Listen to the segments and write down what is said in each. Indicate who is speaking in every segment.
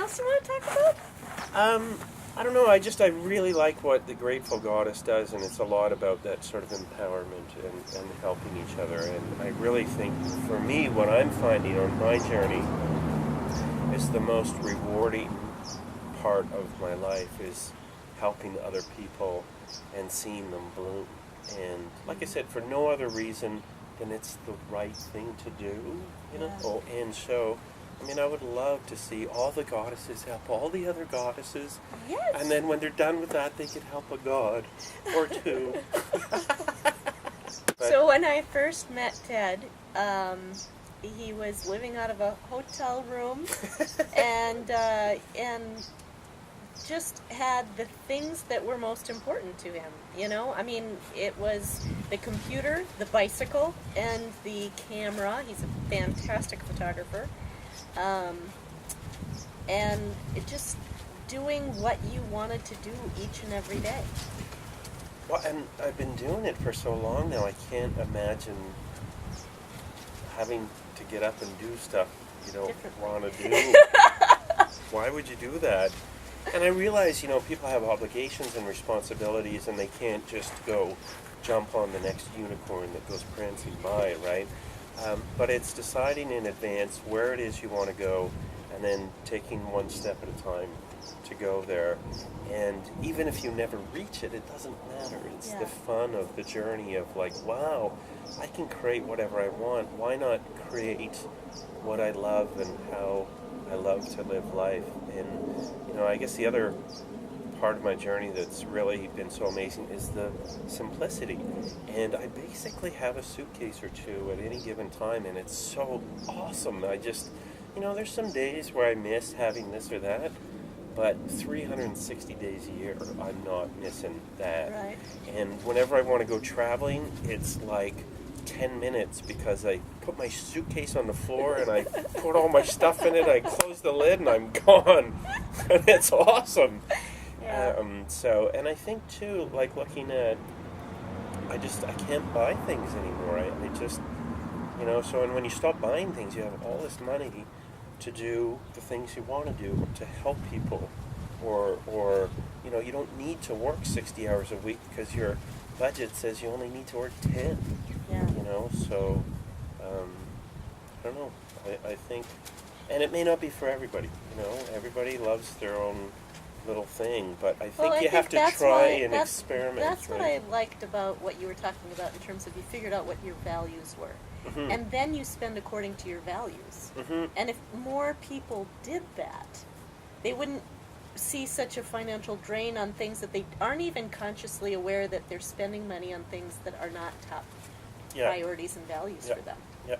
Speaker 1: else you want to talk about?
Speaker 2: I don't know. I really like what the Grateful Goddess does, and it's a lot about that sort of empowerment and helping each other. And I really think, for me, what I'm finding on my journey is the most rewarding part of my life is helping other people and seeing them bloom. And like I said, for no other reason than it's the right thing to do, you know.
Speaker 1: Yeah.
Speaker 2: Oh, and so, I mean, I would love to see all the goddesses help all the other goddesses.
Speaker 1: Yes.
Speaker 2: And then when they're done with that, they could help a god or two.
Speaker 1: So when I first met Ted, he was living out of a hotel room and just had the things that were most important to him, you know? I mean, it was the computer, the bicycle, and the camera. He's a fantastic photographer. And it just doing what you wanted to do each and every day.
Speaker 2: Well, and I've been doing it for so long now, I can't imagine having to get up and do stuff you don't want to do. Why would you do that? And I realize, you know, people have obligations and responsibilities, and they can't just go jump on the next unicorn that goes prancing by, right? But it's deciding in advance where it is you want to go, and then taking one step at a time to go there. And even if you never reach it, it doesn't matter. It's the fun of the journey of like, wow, I can create whatever I want. Why not create what I love and how I love to live life? And, you know, I guess the other part of my journey that's really been so amazing is the simplicity. And I basically have a suitcase or two at any given time, and it's so awesome. I just, you know, there's some days where I miss having this or that, but 360 days a year, I'm not missing that.
Speaker 1: Right.
Speaker 2: And whenever I want to go traveling, it's like 10 minutes because I put my suitcase on the floor and I put all my stuff in it, I close the lid, and I'm gone. And it's awesome.
Speaker 1: Yeah.
Speaker 2: And I think too, like looking at, I can't buy things anymore. I just, you know, so and when you stop buying things, you have all this money to do the things you want to do, to help people, or you know, you don't need to work 60 hours a week because your budget says you only need to work 10.
Speaker 1: Yeah.
Speaker 2: You know, so I don't know. I think, and it may not be for everybody. You know, everybody loves their own little thing, but I think you have to try and experiment.
Speaker 1: That's what I liked about what you were talking about in terms of you figured out what your values were.
Speaker 2: Mm-hmm.
Speaker 1: And then you spend according to your values.
Speaker 2: Mm-hmm.
Speaker 1: And if more people did that, they wouldn't see such a financial drain on things that they aren't even consciously aware that they're spending money on things that are not top priorities and values for them.
Speaker 2: Yeah.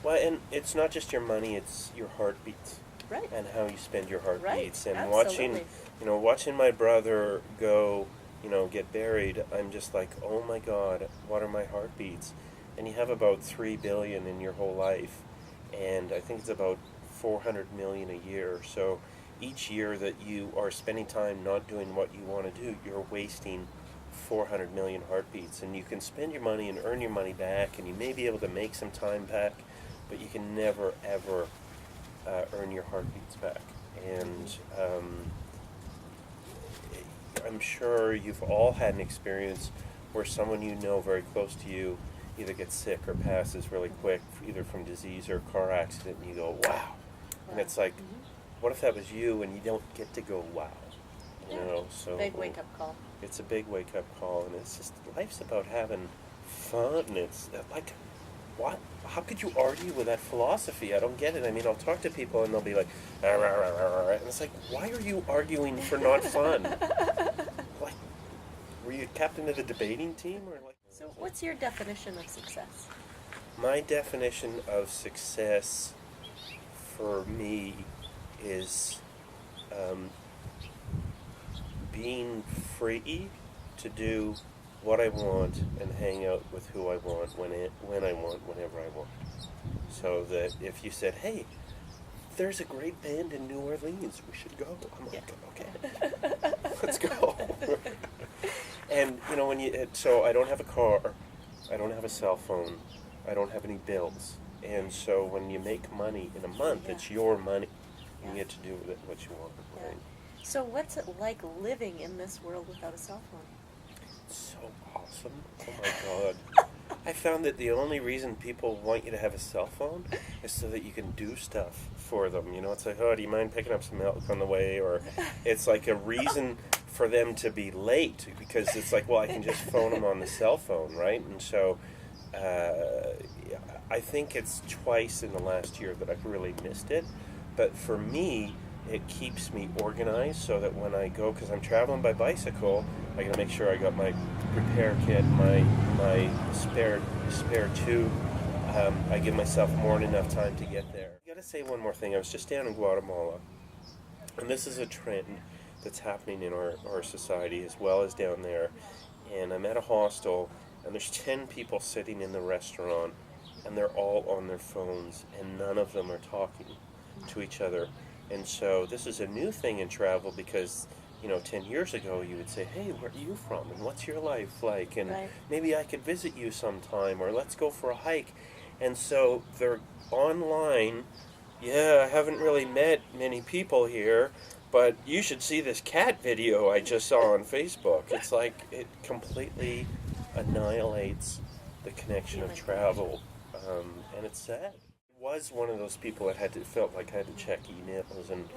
Speaker 2: Well, and it's not just your money, it's your heartbeats.
Speaker 1: Right.
Speaker 2: And how you spend your heartbeats.
Speaker 1: Right.
Speaker 2: And
Speaker 1: Absolutely.
Speaker 2: watching my brother go, you know, get buried, I'm just like, oh my God, what are my heartbeats? And you have about 3 billion in your whole life, and I think it's about 400 million a year. So each year that you are spending time not doing what you want to do, you're wasting 400 million heartbeats. And you can spend your money and earn your money back, and you may be able to make some time back, but you can never, ever earn your heartbeats back. And I'm sure you've all had an experience where someone you know very close to you either gets sick or passes really quick, either from disease or car accident, and you go, wow. And it's like, what if that was you and you don't get to go, wow? You know, so
Speaker 1: Big wake-up call.
Speaker 2: It's a big wake-up call, and it's just, life's about having fun. It's like, what? How could you argue with that philosophy? I don't get it. I mean, I'll talk to people and they'll be like, "Rah, rah, rah, rah, rah," and it's like, why are you arguing for not fun? Like, were you captain of the debating team, or like?
Speaker 1: So what's your definition of success?
Speaker 2: My definition of success for me is being free to do what I want and hang out with who I want, when I want, whenever I want. So that if you said, hey, there's a great band in New Orleans, we should go. I'm like, okay, let's go. And, you know, so I don't have a car, I don't have a cell phone, I don't have any bills. And so when you make money in a month, it's your money. You get to do with it what you want, right?
Speaker 1: So what's it like living in this world without a cell phone?
Speaker 2: It's so awesome. Oh my God. I found that the only reason people want you to have a cell phone is so that you can do stuff for them. You know, it's like, oh, do you mind picking up some milk on the way? Or it's like a reason for them to be late, because it's like, well, I can just phone them on the cell phone, right? And so I think it's twice in the last year that I've really missed it. But for me, it keeps me organized so that when I go, because I'm traveling by bicycle, I gotta make sure I got my repair kit, my spare tube. I give myself more than enough time to get there. I gotta say one more thing. I was just down in Guatemala, and this is a trend that's happening in our society as well as down there. And I'm at a hostel, and there's 10 people sitting in the restaurant, and they're all on their phones, and none of them are talking to each other. And so this is a new thing in travel, because 10 years ago you would say, hey, where are you from, and what's your life like, and maybe I could visit you sometime, or let's go for a hike. And so they're online. Yeah, I haven't really met many people here, but you should see this cat video I just saw on Facebook. It's like it completely annihilates the connection of travel, and it's sad. Was one of those people that felt like I had to check emails and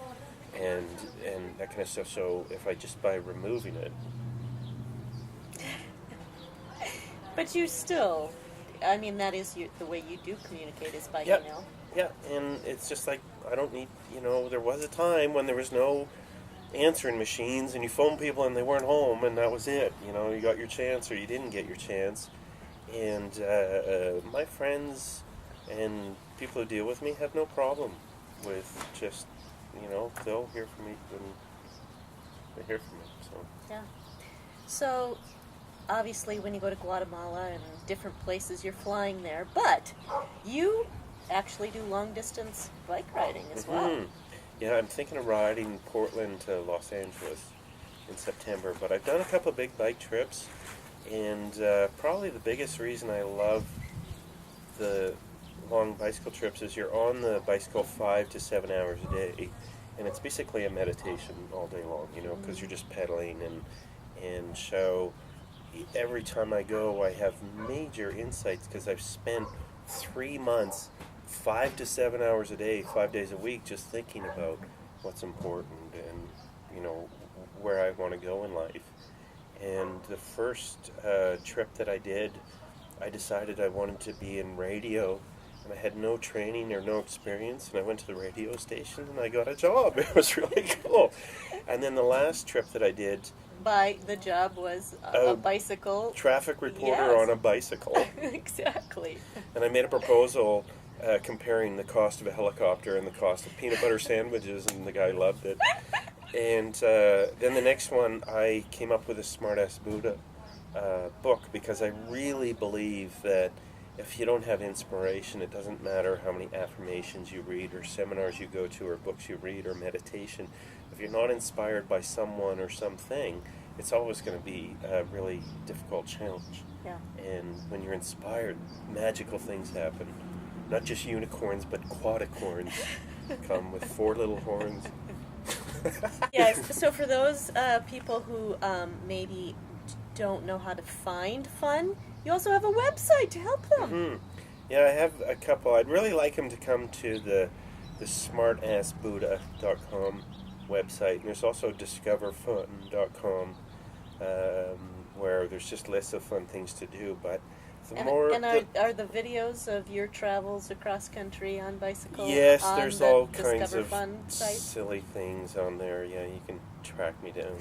Speaker 2: that kind of stuff. So if by removing it.
Speaker 1: But you still, I mean, that is the way you do communicate is by email.
Speaker 2: Yeah, and it's just like, I don't need, there was a time when there was no answering machines, and you phone people and they weren't home, and that was it. You got your chance or you didn't get your chance. And my friends and people who deal with me have no problem with just, they'll hear from me when they hear from me. So.
Speaker 1: Yeah. So, obviously, when you go to Guatemala and different places, you're flying there, but you actually do long-distance bike riding as well.
Speaker 2: Yeah, I'm thinking of riding Portland to Los Angeles in September, but I've done a couple of big bike trips, and probably the biggest reason I love the long bicycle trips is you're on the bicycle 5 to 7 hours a day, and it's basically a meditation all day long, because you're just pedaling, and so every time I go I have major insights, because I've spent 3 months 5 to 7 hours a day, 5 days a week, just thinking about what's important and where I want to go in life. And the first trip that I did, I decided I wanted to be in radio, and I had no training or no experience, and I went to the radio station and I got a job. It was really cool. And then the last trip that I did,
Speaker 1: the job was a bicycle.
Speaker 2: Traffic reporter on a bicycle.
Speaker 1: Exactly.
Speaker 2: And I made a proposal comparing the cost of a helicopter and the cost of peanut butter sandwiches, and the guy loved it. And then the next one, I came up with a SmartAss Buddha book, because I really believe that if you don't have inspiration, it doesn't matter how many affirmations you read or seminars you go to or books you read or meditation. If you're not inspired by someone or something, it's always going to be a really difficult challenge.
Speaker 1: Yeah.
Speaker 2: And when you're inspired, magical things happen. Not just unicorns, but quadicorns come with 4 little horns.
Speaker 1: Yes, so for those people who maybe don't know how to find fun, you also have a website to help them.
Speaker 2: Mm-hmm. Yeah, I have a couple. I'd really like them to come to the SmartAssBuddha.com website. And there's also discoverfun.com, where there's just lists of fun things to do. But are the videos of your travels across country on bicycle? Yes, there's all kinds of
Speaker 1: Fun site?
Speaker 2: silly things on there. Yeah, you can track me down.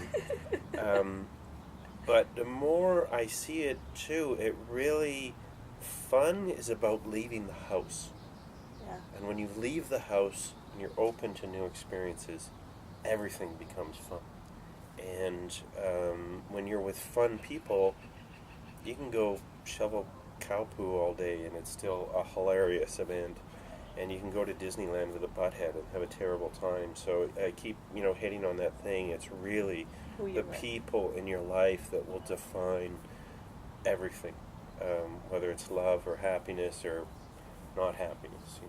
Speaker 2: But the more I see it too, fun is about leaving the house.
Speaker 1: Yeah.
Speaker 2: And when you leave the house and you're open to new experiences, everything becomes fun. And when you're with fun people, you can go shovel cow poo all day and it's still a hilarious event. And you can go to Disneyland with a butthead and have a terrible time. So I keep, hitting on that thing. It's really the people in your life that will define everything, whether it's love or happiness or not happiness.